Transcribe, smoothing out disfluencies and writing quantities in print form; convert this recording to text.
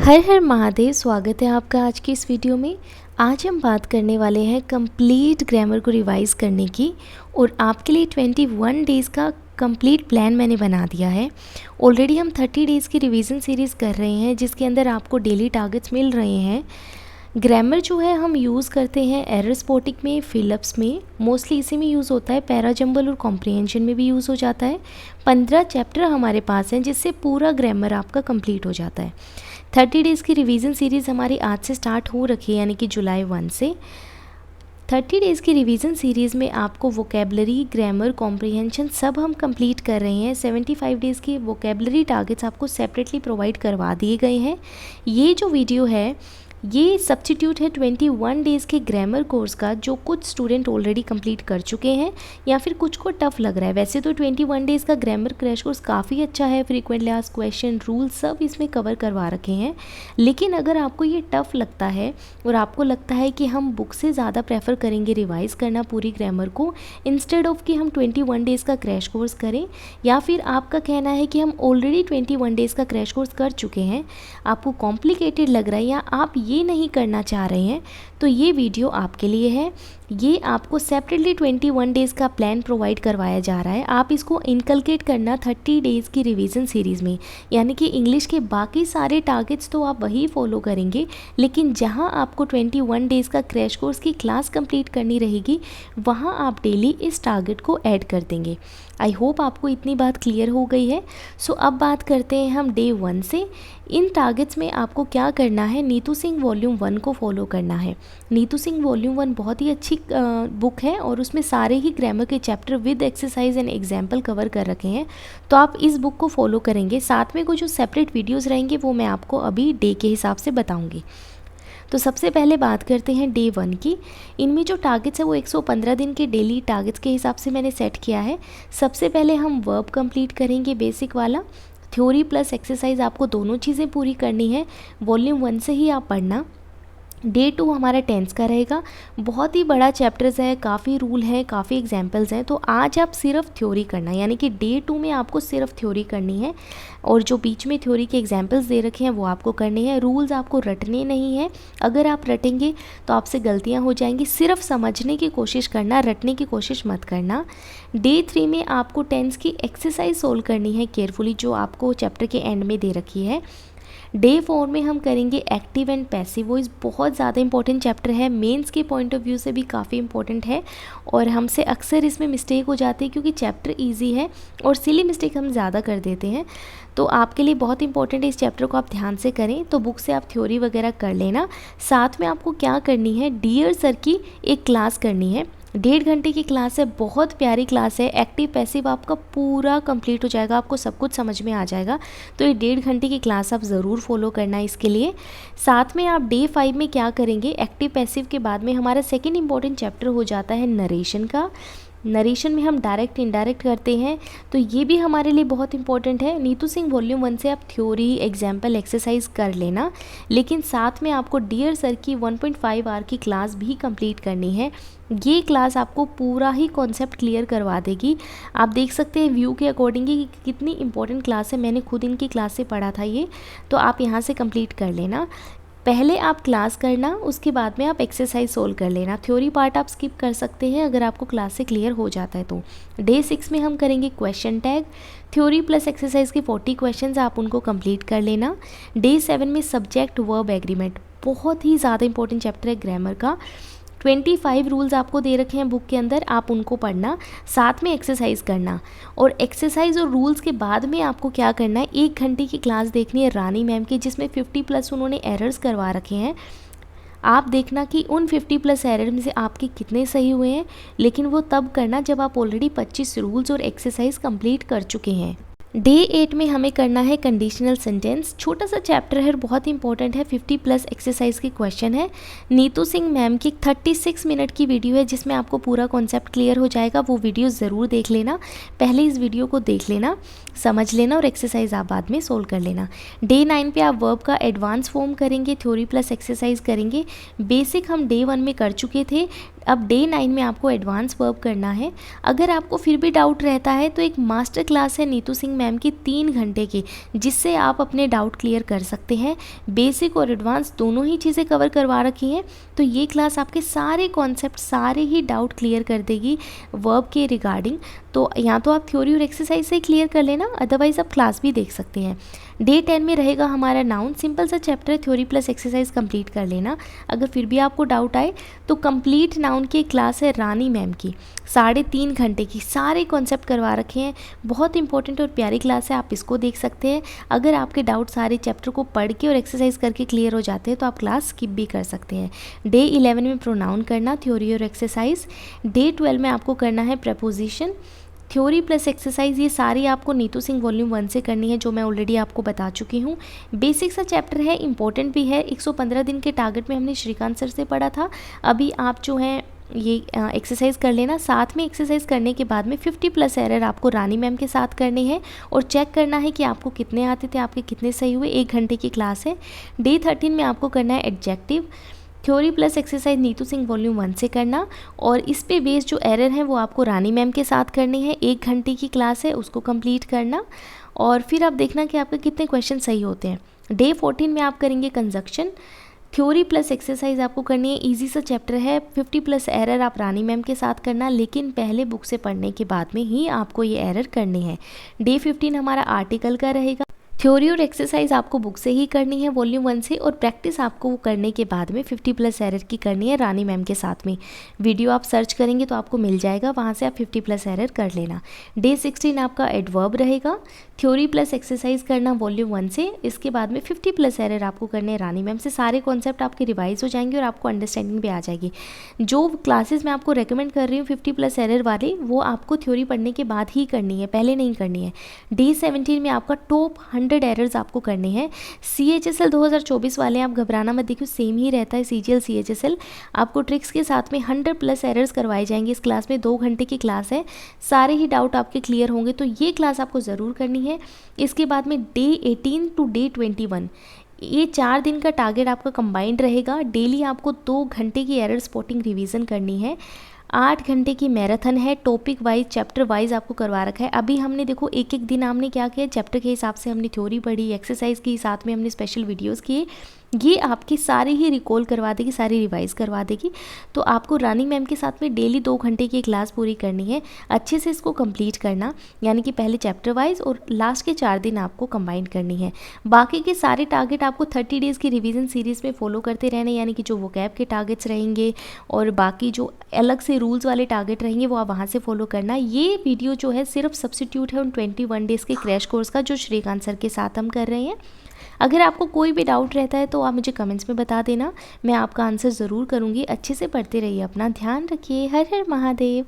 हर हर महादेव। स्वागत है आपका आज की इस वीडियो में। आज हम बात करने वाले हैं कंप्लीट ग्रामर को रिवाइज़ करने की, और आपके लिए 21 डेज़ का कंप्लीट प्लान मैंने बना दिया है। ऑलरेडी हम 30 डेज़ की रिवीजन सीरीज़ कर रहे हैं, जिसके अंदर आपको डेली टारगेट्स मिल रहे हैं। ग्रामर जो है हम यूज़ करते हैं एररस्पोटिक में, फिलअप्स में, मोस्टली इसी में यूज़ होता है। पैराजंबल और कॉम्प्रिहेंशन में भी यूज़ हो जाता है। 15 चैप्टर हमारे पास हैं, जिससे पूरा ग्रामर आपका कंप्लीट हो जाता है। 30 डेज़ की रिवीजन सीरीज़ हमारी आज से स्टार्ट हो रखी है, यानी कि जुलाई 1 से। 30 डेज़ की रिवीजन सीरीज़ में आपको वोकेबलरी, ग्रामर, कॉम्प्रिहेंशन सब हम कंप्लीट कर रहे हैं। 75 डेज़ की वोकेबलरी टारगेट्स आपको सेपरेटली प्रोवाइड करवा दिए गए हैं। ये जो वीडियो है ये सब्स्टिट्यूट है 21 डेज़ के ग्रामर कोर्स का, जो कुछ स्टूडेंट ऑलरेडी कंप्लीट कर चुके हैं या फिर कुछ को टफ़ लग रहा है। वैसे तो 21 डेज़ का ग्रामर क्रैश कोर्स काफ़ी अच्छा है, फ्रीक्वेंटली आस्क्ड क्वेश्चन, रूल सब इसमें कवर करवा रखे हैं। लेकिन अगर आपको ये टफ़ लगता है और आपको लगता है कि हम बुक से ज़्यादा प्रेफर करेंगे रिवाइज़ करना पूरी ग्रामर को, इंस्टेड ऑफ कि हम 21 डेज़ का क्रैश कोर्स करें, या फिर आपका कहना है कि हम ऑलरेडी 21 डेज़ का क्रैश कोर्स कर चुके हैं, आपको कॉम्प्लिकेटेड लग रहा है या आप ये नहीं करना चाह रहे हैं, तो ये वीडियो आपके लिए है। ये आपको सेपरेटली 21 डेज़ का प्लान प्रोवाइड करवाया जा रहा है। आप इसको इनकलकेट करना 30 डेज़ की रिवीजन सीरीज़ में, यानी कि इंग्लिश के बाकी सारे टारगेट्स तो आप वही फॉलो करेंगे, लेकिन जहां आपको 21 डेज़ का क्रैश कोर्स की क्लास कंप्लीट करनी रहेगी, वहां आप डेली इस टारगेट को ऐड कर देंगे। आई होप आपको इतनी बात क्लियर हो गई है। सो अब बात करते हैं हम डे 1 से। इन टारगेट्स में आपको क्या करना है, नीतू सिंह वॉल्यूम 1 को फॉलो करना है। नीतू सिंह वॉल्यूम 1 बहुत ही अच्छी बुक है, और उसमें सारे ही ग्रामर के chapter with exercise and example cover कर रखे हैं, तो आप इस बुक को फॉलो करेंगे। साथ में कुछ जो सेपरेट वीडियोज़ रहेंगे वो मैं आपको अभी डे के हिसाब से बताऊँगी। तो सबसे पहले बात करते हैं डे 1 की। इनमें जो टारगेट्स है वो 115 दिन के डेली टारगेट्स के हिसाब से मैंने सेट किया है। सबसे पहले हम वर्ब कंप्लीट करेंगे, बेसिक वाला। थ्योरी प्लस एक्सरसाइज आपको दोनों चीज़ें पूरी करनी है। वॉल्यूम 1 से ही आप पढ़ना। डे 2 हमारा टेंस का रहेगा। बहुत ही बड़ा चैप्टर्स है, काफ़ी रूल हैं, काफ़ी एग्जाम्पल्स हैं, तो आज आप सिर्फ थ्योरी करना, यानी कि डे 2 में आपको सिर्फ थ्योरी करनी है, और जो बीच में थ्योरी के एग्जाम्पल्स दे रखे हैं वो आपको करने हैं। रूल्स आपको रटने नहीं हैं। अगर आप रटेंगे तो आपसे गलतियां हो जाएंगी। सिर्फ समझने की कोशिश करना, रटने की कोशिश मत करना। डे 3 में आपको टेंस की एक्सरसाइज सोल्व करनी है केयरफुली, जो आपको चैप्टर के एंड में दे रखी है। डे 4 में हम करेंगे एक्टिव एंड पैसिव वॉइस। बहुत ज़्यादा इंपॉर्टेंट चैप्टर है, मेंस के पॉइंट ऑफ व्यू से भी काफ़ी इंपॉर्टेंट है, और हमसे अक्सर इसमें मिस्टेक हो जाती है क्योंकि चैप्टर इजी है और सिली मिस्टेक हम ज़्यादा कर देते हैं। तो आपके लिए बहुत इंपॉर्टेंट है, इस चैप्टर को आप ध्यान से करें। तो बुक से आप थ्योरी वगैरह कर लेना। साथ में आपको क्या करनी है, डियर सर की एक क्लास करनी है। 1.5 घंटे की क्लास है, बहुत प्यारी क्लास है। एक्टिव पैसिव आपका पूरा कंप्लीट हो जाएगा, आपको सब कुछ समझ में आ जाएगा। तो ये 1.5 घंटे की क्लास आप ज़रूर फॉलो करना इसके लिए। साथ में आप डे 5 में क्या करेंगे, एक्टिव पैसिव के बाद में हमारा सेकेंड इंपॉर्टेंट चैप्टर हो जाता है नरेशन का। नरेशन में हम डायरेक्ट इनडायरेक्ट करते हैं, तो ये भी हमारे लिए बहुत इंपॉर्टेंट है। नीतू सिंह वॉल्यूम 1 से आप थ्योरी, एग्जाम्पल, एक्सरसाइज कर लेना, लेकिन साथ में आपको डियर सर की 1.5 आवर की क्लास भी कंप्लीट करनी है। ये क्लास आपको पूरा ही कॉन्सेप्ट क्लियर करवा देगी। आप देख सकते हैं व्यू के अकॉर्डिंग कि कितनी इंपॉर्टेंट क्लास है। मैंने खुद इनकी क्लास से पढ़ा था ये, तो आप यहाँ से कंप्लीट कर लेना। पहले आप क्लास करना, उसके बाद में आप एक्सरसाइज सोल्व कर लेना। थ्योरी पार्ट आप स्किप कर सकते हैं अगर आपको क्लास से क्लियर हो जाता है तो। डे 6 में हम करेंगे question tag. Theory plus exercise के 40 क्वेश्चंस आप उनको कंप्लीट कर लेना। डे 7 में सब्जेक्ट वर्ब एग्रीमेंट, बहुत ही ज़्यादा इंपॉर्टेंट चैप्टर है ग्रामर का। 25 रूल्स आपको दे रखे हैं बुक के अंदर, आप उनको पढ़ना, साथ में एक्सरसाइज करना। और एक्सरसाइज और रूल्स के बाद में आपको क्या करना है, 1 घंटे की क्लास देखनी है रानी मैम की, जिसमें 50+ उन्होंने एरर्स करवा रखे हैं। आप देखना कि उन 50+ एरर में से आपके कितने सही हुए हैं, लेकिन वो तब करना जब आप ऑलरेडी 25 रूल्स और एक्सरसाइज कंप्लीट कर चुके हैं। डे 8 में हमें करना है कंडीशनल सेंटेंस। छोटा सा चैप्टर है, बहुत इंपॉर्टेंट है, 50+ एक्सरसाइज के क्वेश्चन है। नीतू सिंह मैम की 36 मिनट की वीडियो है, जिसमें आपको पूरा कॉन्सेप्ट क्लियर हो जाएगा। वो वीडियो ज़रूर देख लेना, पहले इस वीडियो को देख लेना, समझ लेना, और एक्सरसाइज आप बाद में सोल्व कर लेना। डे 9 पे आप वर्ब का एडवांस फॉर्म करेंगे, थ्योरी प्लस एक्सरसाइज करेंगे। बेसिक हम डे 1 में कर चुके थे, अब डे 9 में आपको एडवांस वर्ब करना है। अगर आपको फिर भी डाउट रहता है तो एक मास्टर क्लास है नीतू सिंह मैम की 3 घंटे की, जिससे आप अपने डाउट क्लियर कर सकते हैं। बेसिक और एडवांस दोनों ही चीज़ें कवर करवा रखी हैं। तो ये क्लास आपके सारे कॉन्सेप्ट, सारे ही डाउट क्लियर कर देगी वर्ब के रिगार्डिंग। तो या तो आप थ्योरी और एक्सरसाइज से क्लियर कर लेना, अदरवाइज़ आप क्लास भी देख सकते हैं। डे 10 में रहेगा हमारा नाउन, सिंपल सा chapter, theory plus exercise complete कर लेना। अगर फिर भी आपको डाउट आए तो कंप्लीट नाउन की क्लास है रानी मैम की, 3.5 घंटे की, सारे कॉन्सेप्ट करवा रखे हैं। बहुत इंपॉर्टेंट और प्यारी क्लास है, आप इसको देख सकते हैं। अगर आपके डाउट सारे चैप्टर को पढ़ के और एक्सरसाइज करके क्लियर हो जाते हैं तो आप क्लास स्किप भी कर सकते हैं। डे 11 में प्रोनाउन करना, थ्योरी और एक्सरसाइज। डे 12 में आपको करना है प्रपोजिशन, थ्योरी प्लस एक्सरसाइज। ये सारी आपको नीतू सिंह वॉल्यूम 1 से करनी है, जो मैं ऑलरेडी आपको बता चुकी हूँ। बेसिक सा चैप्टर है, इंपॉर्टेंट भी है। 115 दिन के टारगेट में हमने श्रीकांत सर से पढ़ा था। अभी आप जो है ये एक्सरसाइज कर लेना। साथ में एक्सरसाइज करने के बाद में 50 प्लस एरर आपको रानी मैम के साथ करने हैं और चेक करना है कि आपको कितने आते थे, आपके कितने सही हुए। 1 घंटे की क्लास है। डे 13 में आपको करना है adjective, theory plus exercise Neetu Singh volume 1 से करना, और इस पे बेस्ड जो एरर है वो आपको रानी मैम के साथ करनी है। 1 घंटे की क्लास है, उसको कंप्लीट करना और फिर आप देखना कि आपके कितने क्वेश्चन सही होते हैं। डे 14 में आप करेंगे कंजक्शन, थ्योरी प्लस एक्सरसाइज आपको करनी है। इजी सा चैप्टर है। 50 प्लस एरर आप रानी मैम के साथ करना, लेकिन पहले बुक से पढ़ने के बाद में ही आपको ये एरर करनी है। डे 15 हमारा आर्टिकल का रहेगा। थ्योरी और एक्सरसाइज आपको बुक से ही करनी है वॉल्यूम 1 से, और प्रैक्टिस आपको वो करने के बाद में 50 प्लस एरर की करनी है रानी मैम के साथ में। वीडियो आप सर्च करेंगे तो आपको मिल जाएगा, वहाँ से आप 50 प्लस एरर कर लेना। डे 16 आपका एडवर्ब रहेगा, थ्योरी प्लस एक्सरसाइज करना वॉल्यूम 1 से। इसके बाद में 50 प्लस एरर आपको करने हैं रानी मैम से। सारे कॉन्सेप्ट आपके रिवाइज हो जाएंगे और आपको अंडरस्टैंडिंग भी आ जाएगी। जो क्लासेस मैं आपको रेकमेंड कर रही हूँ 50 प्लस एरर वाले, वो आपको थ्योरी पढ़ने के बाद ही करनी है, पहले नहीं करनी है। डे 17 में आपका टॉप 100 एरर्स आपको करने हैं। CHSL 2024 वाले आप घबराना मत, देखिए सेम ही रहता है CGL CHSL। आपको ट्रिक्स के साथ में 100 प्लस एरर्स करवाए जाएंगे इस क्लास में। 2 घंटे की क्लास है, सारे ही डाउट आपके क्लियर होंगे, तो ये क्लास आपको ज़रूर करनी है। इसके बाद में डे 18 टू डे 21, ये 4 दिन का टारगेट आपका कंबाइंड रहेगा। डेली आपको 2 घंटे की एरर स्पॉटिंग रिवीजन करनी है। 8 घंटे की मैराथन है, टॉपिक वाइज चैप्टर वाइज आपको करवा रखा है। अभी हमने देखो एक एक दिन हमने क्या किया, चैप्टर के हिसाब से हमने थ्योरी पढ़ी, एक्सरसाइज की, साथ में हमने स्पेशल वीडियोस किए। ये आपकी सारी ही रिकॉल करवा देगी, सारी रिवाइज करवा देगी। तो आपको रानी मैम के साथ में डेली 2 घंटे की क्लास पूरी करनी है। अच्छे से इसको कंप्लीट करना, यानी कि पहले चैप्टर वाइज और लास्ट के 4 दिन आपको कंबाइन करनी है। बाकी के सारे टारगेट आपको 30 डेज़ की रिवीजन सीरीज़ में फॉलो करते रहने, यानी कि जो वोकैब के टारगेट्स रहेंगे और बाकी जो अलग से रूल्स वाले टारगेट रहेंगे वो आप वहाँ से फॉलो करना। ये वीडियो जो है सिर्फ सब्सिट्यूट है उन 21 डेज़ के क्रैश कोर्स का, जो श्रीकांत सर के साथ हम कर रहे हैं। अगर आपको कोई भी डाउट रहता है तो आप मुझे कमेंट्स में बता देना, मैं आपका आंसर ज़रूर करूँगी। अच्छे से पढ़ते रहिए, अपना ध्यान रखिए। हर हर महादेव।